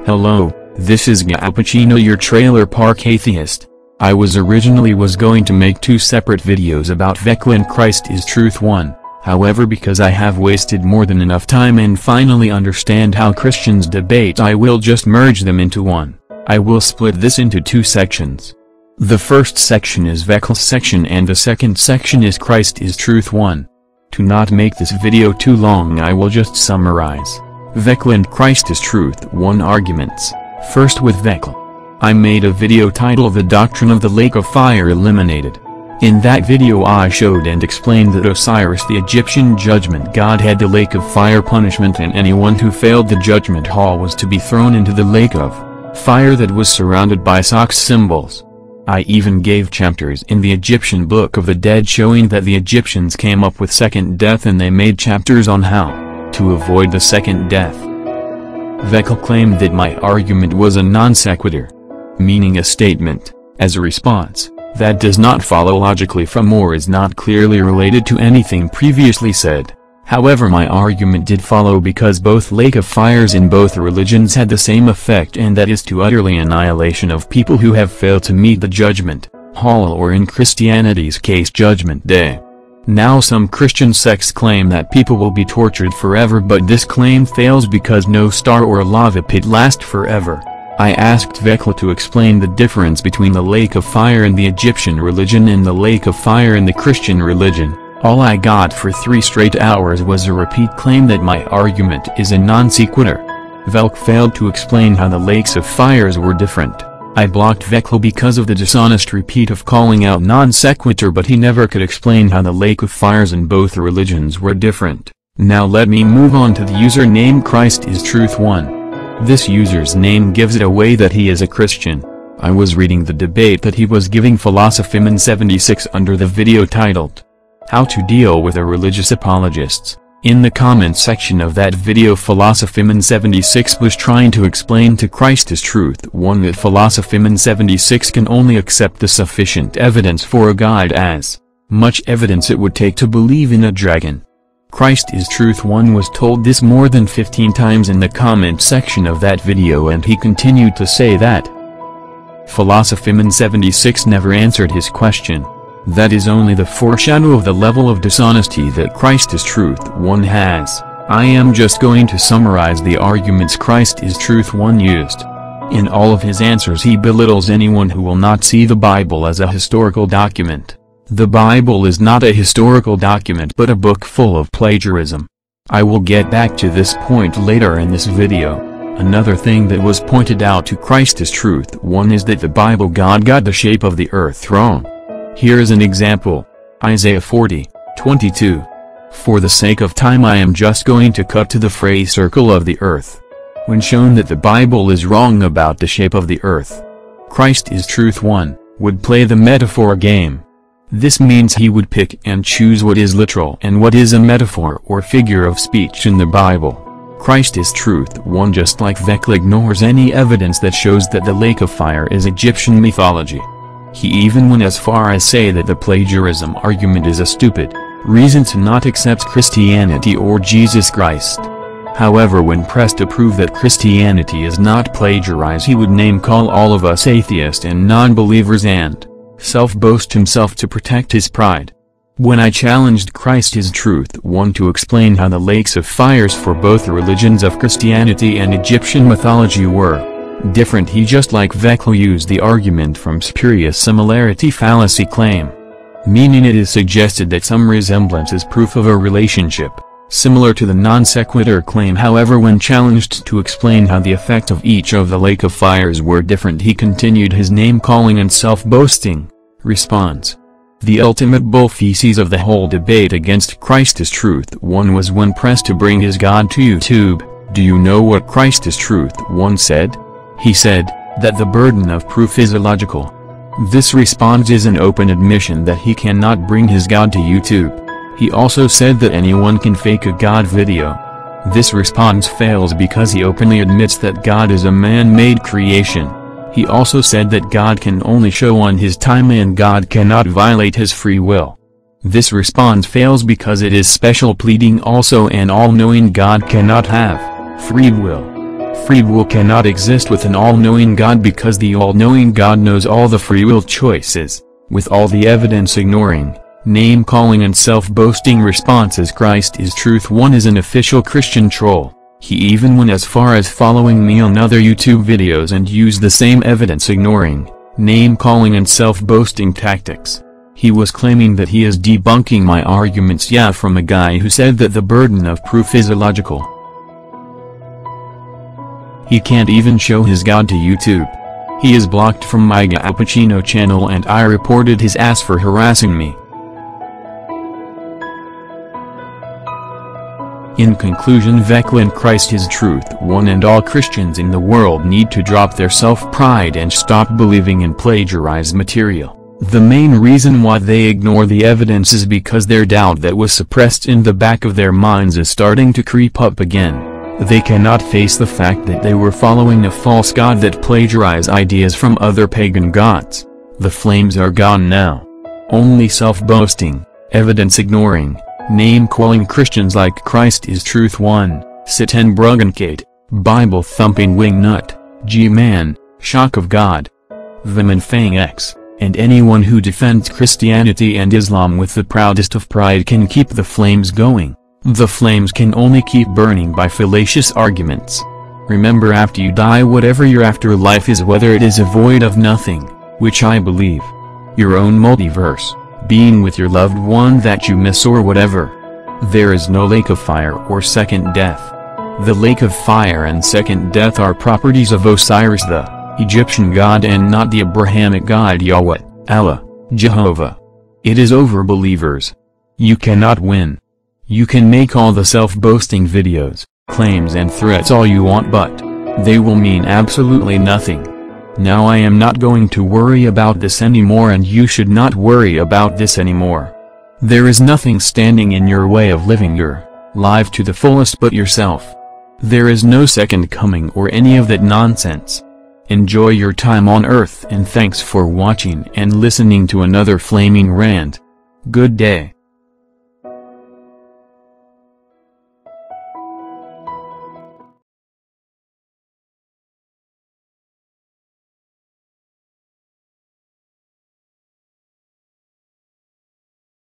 Hello, this is Gappuccino, your trailer park atheist. I was originally going to make two separate videos about Vekla and Christ is Truth 1, however because I have wasted more than enough time and finally understand how Christians debate, I will just merge them into one. I will split this into two sections. The first section is Vekla's section and the second section is Christ is Truth 1. To not make this video too long, I will just summarize Vekla and Christ is Truth 1 arguments. First with Vekla. I made a video titled The Doctrine of the Lake of Fire Eliminated. In that video I showed and explained that Osiris, the Egyptian judgment god, had the lake of fire punishment, and anyone who failed the judgment hall was to be thrown into the lake of fire that was surrounded by Sox symbols. I even gave chapters in the Egyptian Book of the Dead showing that the Egyptians came up with second death, and they made chapters on how to avoid the second death. Vekla claimed that my argument was a non sequitur, meaning a statement, as a response, that does not follow logically from or is not clearly related to anything previously said. However, my argument did follow because both lake of fires in both religions had the same effect, and that is to utterly annihilation of people who have failed to meet the judgment hall, or in Christianity's case Judgment Day. Now some Christian sects claim that people will be tortured forever, but this claim fails because no star or lava pit lasts forever. I asked Vekla to explain the difference between the lake of fire in the Egyptian religion and the lake of fire in the Christian religion. All I got for 3 straight hours was a repeat claim that my argument is a non sequitur. Vekla failed to explain how the lakes of fires were different. I blocked Vekla because of the dishonest repeat of calling out non sequitur, but he never could explain how the lake of fires in both religions were different. Now let me move on to the username Christ is Truth 1. This user's name gives it away that he is a Christian. I was reading the debate that he was giving Philosophyman76 under the video titled, How to Deal with a Religious Apologists. In the comments section of that video, Philosophyman76 was trying to explain to Christ is Truth 1 that Philosophyman76 can only accept the sufficient evidence for a God as much evidence it would take to believe in a dragon. Christ is Truth 1 was told this more than 15 times in the comment section of that video, and he continued to say that Philosophyman76 never answered his question. That is only the foreshadow of the level of dishonesty that Christ is Truth 1 has. I am just going to summarize the arguments Christ is Truth 1 used. In all of his answers he belittles anyone who will not see the Bible as a historical document. The Bible is not a historical document but a book full of plagiarism. I will get back to this point later in this video. Another thing that was pointed out to Christ is Truth 1 is that the Bible God got the shape of the earth wrong. Here is an example. Isaiah 40:22. For the sake of time I am just going to cut to the phrase circle of the earth. When shown that the Bible is wrong about the shape of the earth, Christ is Truth 1 would play the metaphor game. This means he would pick and choose what is literal and what is a metaphor or figure of speech in the Bible. Christ is Truth 1, just like Vekla, ignores any evidence that shows that the lake of fire is Egyptian mythology. He even went as far as say that the plagiarism argument is a stupid reason to not accept Christianity or Jesus Christ. However, when pressed to prove that Christianity is not plagiarized, he would name-call all of us atheists and non-believers and self-boast himself to protect his pride. When I challenged Christ is Truth 1 to explain how the lakes of fires for both religions of Christianity and Egyptian mythology were different, he just like Vekla used the argument from spurious similarity fallacy claim, meaning it is suggested that some resemblance is proof of a relationship, similar to the non sequitur claim. However, when challenged to explain how the effect of each of the lake of fires were different, he continued his name-calling and self-boasting response. The ultimate bull feces of the whole debate against Christ is Truth 1 was when pressed to bring his God to YouTube. Do you know what Christ is Truth 1 said? He said that the burden of proof is illogical. This response is an open admission that he cannot bring his God to YouTube. He also said that anyone can fake a God video. This response fails because he openly admits that God is a man-made creation. He also said that God can only show on his time and God cannot violate his free will. This response fails because it is special pleading. Also, an all-knowing God cannot have free will. Free will cannot exist with an all-knowing God because the all-knowing God knows all the free will choices, with all the evidence ignoring, name-calling and self-boasting responses. Christ is Truth One is an official Christian troll. He even went as far as following me on other YouTube videos and used the same evidence ignoring, name-calling and self-boasting tactics. He was claiming that he is debunking my arguments, from a guy who said that the burden of proof is illogical. He can't even show his God to YouTube. He is blocked from my Al Pacino channel and I reported his ass for harassing me. In conclusion, Veclin Christ is Truth One and all Christians in the world need to drop their self-pride and stop believing in plagiarized material. The main reason why they ignore the evidence is because their doubt that was suppressed in the back of their minds is starting to creep up again. They cannot face the fact that they were following a false god that plagiarized ideas from other pagan gods. The flames are gone now. Only self-boasting, evidence-ignoring, name-calling Christians like Christ is Truth One, Satan Bruggencate, Bible-thumping wingnut, G-Man, Shock of God, Vemanfang X, and anyone who defends Christianity and Islam with the proudest of pride can keep the flames going. The flames can only keep burning by fallacious arguments. Remember, after you die, whatever your afterlife is, whether it is a void of nothing, which I believe, your own multiverse, being with your loved one that you miss or whatever, there is no lake of fire or second death. The lake of fire and second death are properties of Osiris, the Egyptian god, and not the Abrahamic god Yahweh, Allah, Jehovah. It is over, believers. You cannot win. You can make all the self-boasting videos, claims and threats all you want, but they will mean absolutely nothing. Now I am not going to worry about this anymore, and you should not worry about this anymore. There is nothing standing in your way of living your life to the fullest but yourself. There is no second coming or any of that nonsense. Enjoy your time on Earth, and thanks for watching and listening to another flaming rant. Good day.